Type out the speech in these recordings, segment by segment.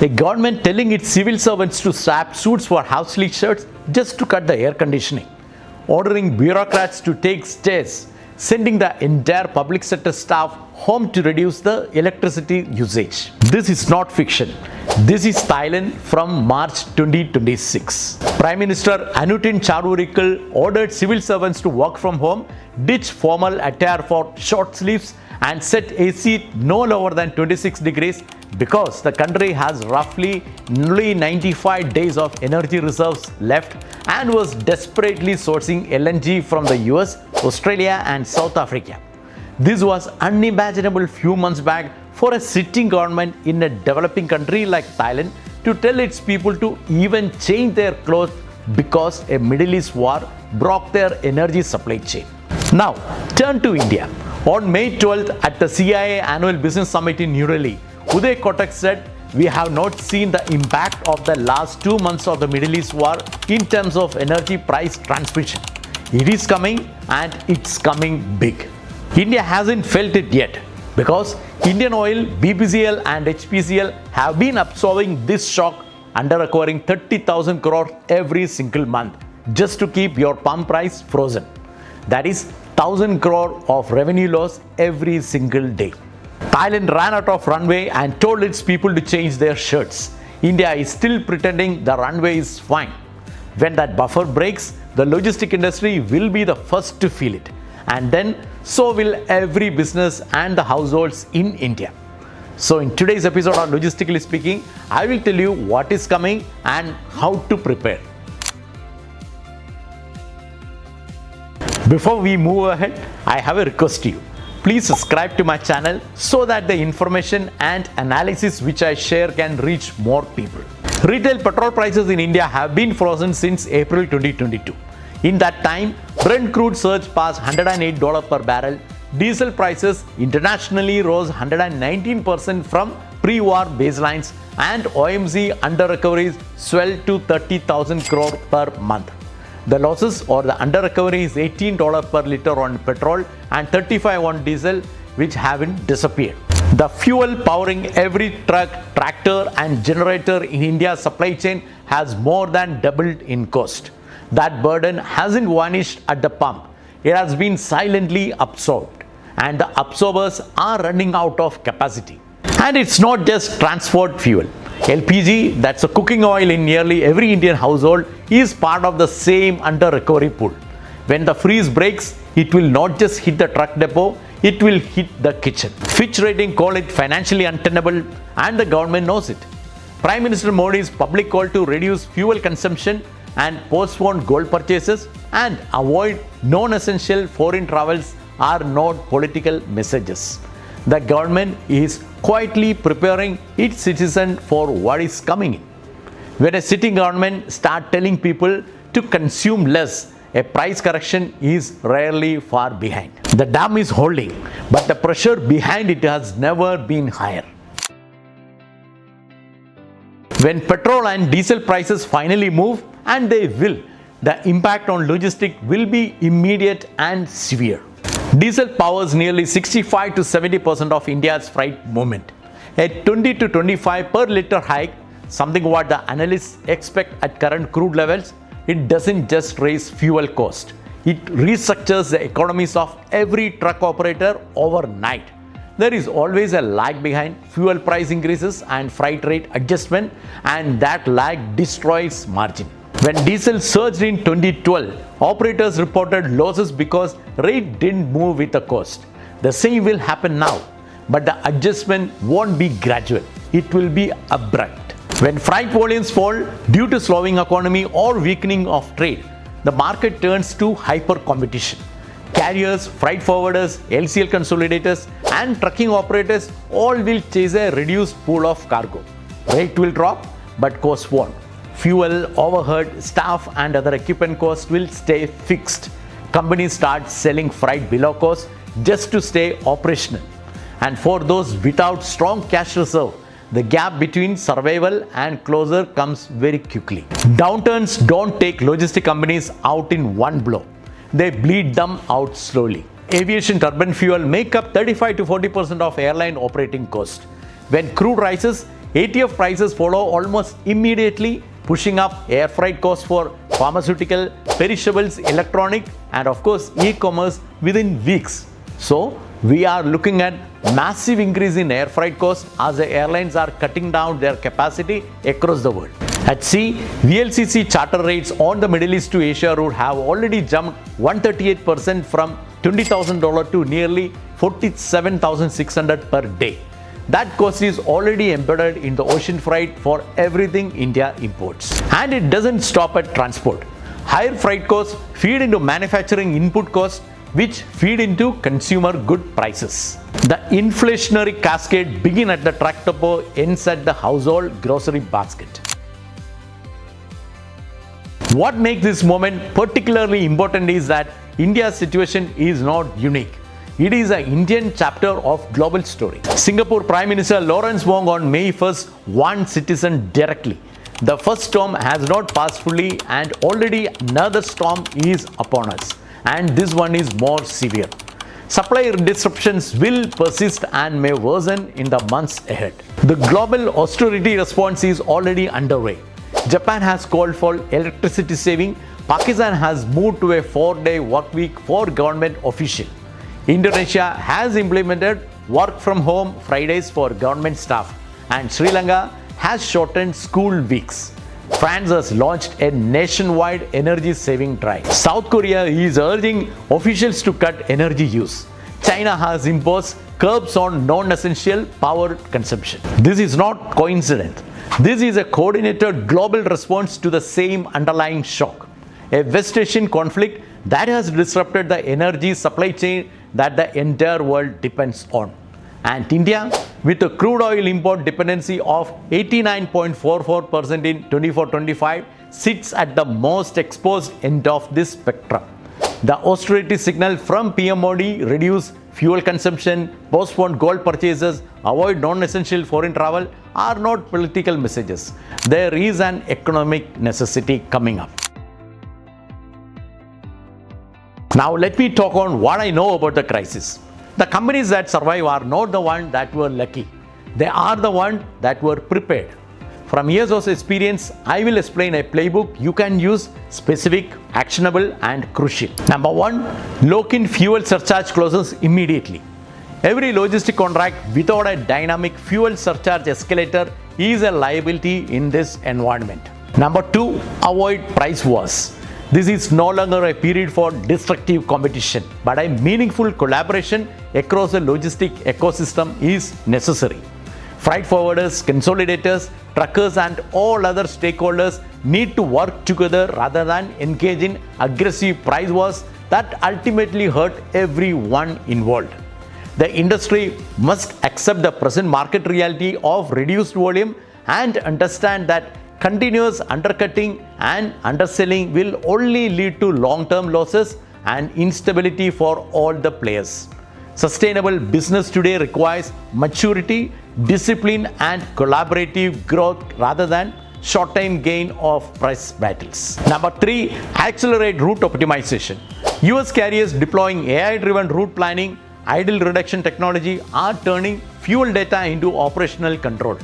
A government telling its civil servants to swap suits for house sleeve shirts just to cut the air conditioning. Ordering bureaucrats to take stairs, sending the entire public sector staff home to reduce the electricity usage. This is not fiction. This is Thailand from March 2026. Prime Minister Anutin Charurikul ordered civil servants to work from home, ditch formal attire for short sleeves, and set AC no lower than 26 degrees because the country has roughly nearly 95 days of energy reserves left and was desperately sourcing LNG from the US, Australia and South Africa. This was unimaginable few months back for a sitting government in a developing country like Thailand to tell its people to even change their clothes because a Middle East war broke their energy supply chain. Now, turn to India. On May 12th at the CIA Annual Business Summit in New Delhi, Uday Kotak said, "We have not seen the impact of the last 2 months of the Middle East war in terms of energy price transmission. It is coming and it's coming big." India hasn't felt it yet because Indian Oil, BPCL and HPCL have been absorbing this shock under acquiring 30,000 crore every single month just to keep your pump price frozen. That is 1,000 crore of revenue loss every single day. Thailand ran out of runway and told its people to change their shirts. India is still pretending the runway is fine. When that buffer breaks, the logistic industry will be the first to feel it. And then so will every business and the households in India. So in today's episode of Logistically Speaking, I will tell you what is coming and how to prepare. Before we move ahead, I have a request to you. Please subscribe to my channel so that the information and analysis which I share can reach more people. Retail petrol prices in India have been frozen since April 2022. In that time, Brent crude surged past $108 per barrel. Diesel prices internationally rose 119% from pre-war baselines, and OMC under-recoveries swelled to 30,000 crore per month. The losses or the under-recovery is $18 per liter on petrol and $35 on diesel, which haven't disappeared. The fuel powering every truck, tractor and generator in India's supply chain has more than doubled in cost. That burden hasn't vanished at the pump. It has been silently absorbed, and the absorbers are running out of capacity. And it's not just transport fuel. LPG, that's a cooking oil in nearly every Indian household, is part of the same under-recovery pool. When the freeze breaks, it will not just hit the truck depot, it will hit the kitchen. Fitch Rating call it financially untenable, and the government knows it. Prime Minister Modi's public call to reduce fuel consumption and postpone gold purchases and avoid non-essential foreign travels are not political messages. The government is quietly preparing its citizens for what is coming in. When a sitting government starts telling people to consume less, a price correction is rarely far behind. The dam is holding, but the pressure behind it has never been higher. When petrol and diesel prices finally move, and they will, the impact on logistics will be immediate and severe. Diesel powers nearly 65 to 70% of India's freight movement. A 20 to 25 per liter hike, something what the analysts expect at current crude levels, it doesn't just raise fuel cost. It restructures the economies of every truck operator overnight. There is always a lag behind fuel price increases and freight rate adjustment, and that lag destroys margin. When diesel surged in 2012, operators reported losses because rate didn't move with the cost. The same will happen now, but the adjustment won't be gradual. It will be abrupt. When freight volumes fall due to slowing economy or weakening of trade, the market turns to hyper competition. Carriers, freight forwarders, LCL consolidators and trucking operators all will chase a reduced pool of cargo. Rate will drop, but cost won't. Fuel, overhead, staff and other equipment costs will stay fixed. Companies start selling freight below cost just to stay operational. And for those without strong cash reserve, the gap between survival and closure comes very quickly. Downturns don't take logistic companies out in one blow. They bleed them out slowly. Aviation turbine fuel make up 35 to 40% of airline operating cost. When crude rises, ATF prices follow almost immediately, pushing up air freight costs for pharmaceutical, perishables, electronic, and of course e-commerce within weeks. So we are looking at massive increase in air freight costs as the airlines are cutting down their capacity across the world. At sea, VLCC charter rates on the Middle East to Asia route have already jumped 138% from $20,000 to nearly $47,600 per day. That cost is already embedded in the ocean freight for everything India imports. And it doesn't stop at transport. Higher freight costs feed into manufacturing input costs, which feed into consumer good prices. The inflationary cascade begins at the truck depot, ends at the household grocery basket. What makes this moment particularly important is that India's situation is not unique. It is an Indian chapter of global story. Singapore Prime Minister Lawrence Wong on May 1st warned citizens directly. The first storm has not passed fully and already another storm is upon us. And this one is more severe. Supply disruptions will persist and may worsen in the months ahead. The global austerity response is already underway. Japan has called for electricity saving. Pakistan has moved to a 4-day work week for government officials. Indonesia has implemented work from home Fridays for government staff. And Sri Lanka has shortened school weeks. France has launched a nationwide energy saving drive. South Korea is urging officials to cut energy use. China has imposed curbs on non-essential power consumption. This is not coincidence. This is a coordinated global response to the same underlying shock. A West Asian conflict that has disrupted the energy supply chain that the entire world depends on. And India, with a crude oil import dependency of 89.44% in 24-25, sits at the most exposed end of this spectrum. The austerity signal from PM Modi, reduce fuel consumption, postpone gold purchases, avoid non-essential foreign travel, are not political messages. There is an economic necessity coming up. Now let me talk on what I know about the crisis. The companies that survive are not the ones that were lucky. They are the ones that were prepared. From years of experience, I will explain a playbook you can use, specific, actionable, and crucial. Number 1, lock in fuel surcharge clauses immediately. Every logistic contract without a dynamic fuel surcharge escalator is a liability in this environment. Number 2, avoid price wars. This is no longer a period for destructive competition, but a meaningful collaboration across the logistic ecosystem is necessary. Freight forwarders, consolidators, truckers, and all other stakeholders need to work together rather than engage in aggressive price wars that ultimately hurt everyone involved. The industry must accept the present market reality of reduced volume and understand that continuous undercutting and underselling will only lead to long-term losses and instability for all the players. Sustainable business today requires maturity, discipline, and collaborative growth rather than short-term gain of price battles. Number 3, accelerate route optimization. US carriers deploying AI-driven route planning, idle reduction technology are turning fuel data into operational control.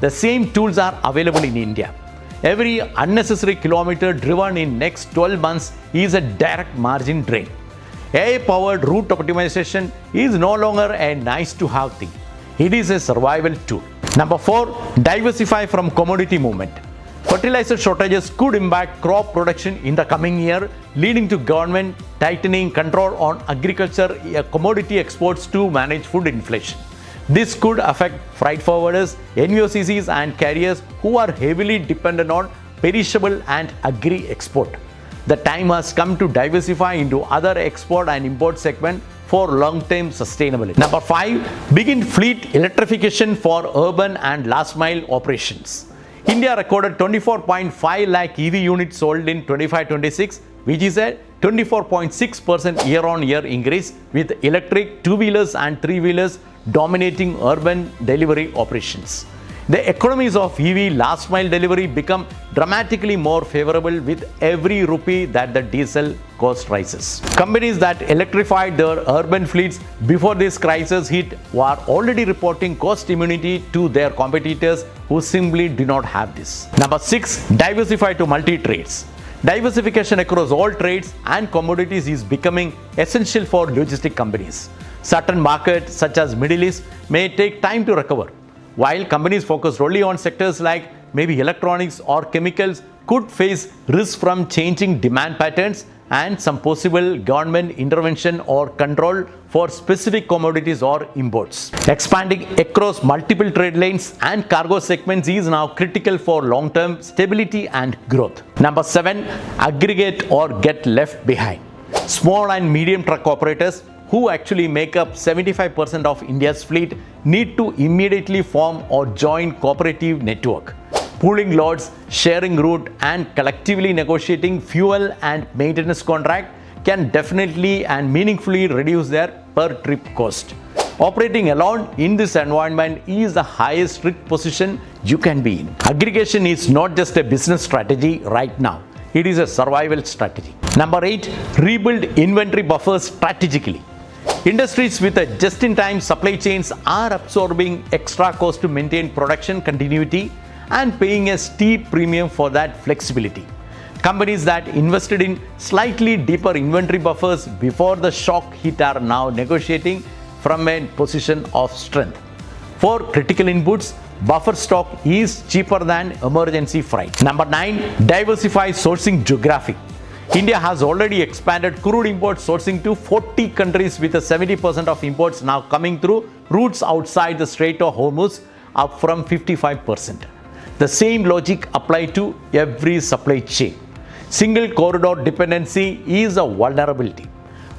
The same tools are available in India. Every unnecessary kilometer driven in next 12 months is a direct margin drain. AI-powered route optimization is no longer a nice-to-have thing. It is a survival tool. Number 4, diversify from commodity movement. Fertilizer shortages could impact crop production in the coming year, leading to government tightening control on agriculture commodity exports to manage food inflation. This could affect freight forwarders, NVOCCs, and carriers who are heavily dependent on perishable and agri-export. The time has come to diversify into other export and import segments for long-term sustainability. Number 5, begin fleet electrification for urban and last-mile operations. India recorded 24.5 lakh EV units sold in 25-26, which is a 24.6% year-on-year increase, with electric two-wheelers and three-wheelers dominating urban delivery operations. The economies of EV last mile delivery become dramatically more favorable with every rupee that the diesel cost rises. Companies that electrified their urban fleets before this crisis hit were already reporting cost immunity to their competitors who simply do not have this. Number 6. Diversify to multi-trades. Diversification across all trades and commodities is becoming essential for logistic companies. Certain markets such as Middle East may take time to recover, while companies focused only on sectors like maybe electronics or chemicals could face risks from changing demand patterns and some possible government intervention or control for specific commodities or imports. Expanding across multiple trade lanes and cargo segments is now critical for long-term stability and growth. Number 7. Aggregate or get left behind. Small and medium truck operators, who actually make up 75% of India's fleet, need to immediately form or join cooperative network. Pooling loads, sharing route, and collectively negotiating fuel and maintenance contract can definitely and meaningfully reduce their per trip cost. Operating alone in this environment is the highest risk position you can be in. Aggregation is not just a business strategy right now, it is a survival strategy. Number 8. Rebuild inventory buffers strategically. Industries with a just-in-time supply chains are absorbing extra cost to maintain production continuity and paying a steep premium for that flexibility. Companies that invested in slightly deeper inventory buffers before the shock hit are now negotiating from a position of strength. For critical inputs, buffer stock is cheaper than emergency freight. Number 9. Diversify sourcing geography. India has already expanded crude import sourcing to 40 countries with 70% of imports now coming through routes outside the Strait of Hormuz, up from 55%. The same logic applies to every supply chain. Single corridor dependency is a vulnerability.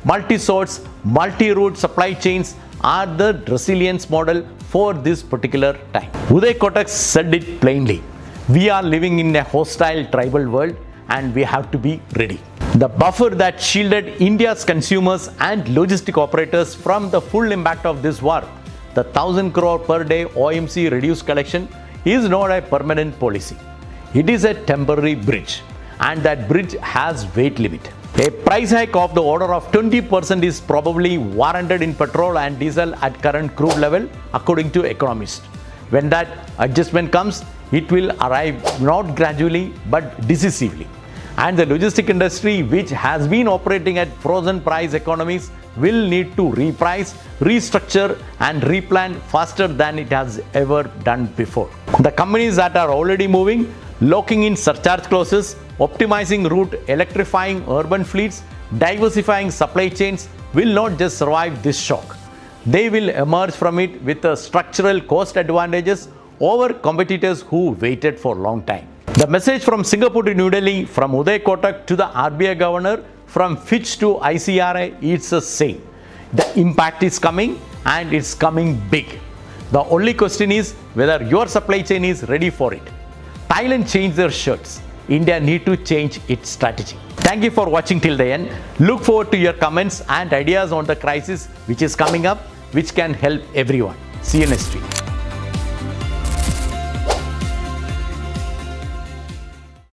Multi-source, multi-route supply chains are the resilience model for this particular time. Uday Kotak said it plainly. We are living in a hostile tribal world and we have to be ready. The buffer that shielded India's consumers and logistic operators from the full impact of this war, the 1,000 crore per day OMC reduced collection, is not a permanent policy. It is a temporary bridge, and that bridge has weight limit. A price hike of the order of 20% is probably warranted in petrol and diesel at current crude level, according to economists. When that adjustment comes, it will arrive not gradually but decisively. And the logistic industry, which has been operating at frozen price economies, will need to reprice, restructure and replan faster than it has ever done before. The companies that are already moving, locking in surcharge clauses, optimizing route, electrifying urban fleets, diversifying supply chains will not just survive this shock. They will emerge from it with a structural cost advantages over competitors who waited for a long time. The message from Singapore to New Delhi, from Uday Kotak to the RBI governor, from Fitch to ICRA, it's the same. The impact is coming and it's coming big. The only question is whether your supply chain is ready for it. Thailand changed their shirts. India need to change its strategy. Thank you for watching till the end. Look forward to your comments and ideas on the crisis which is coming up, which can help everyone. See you next week.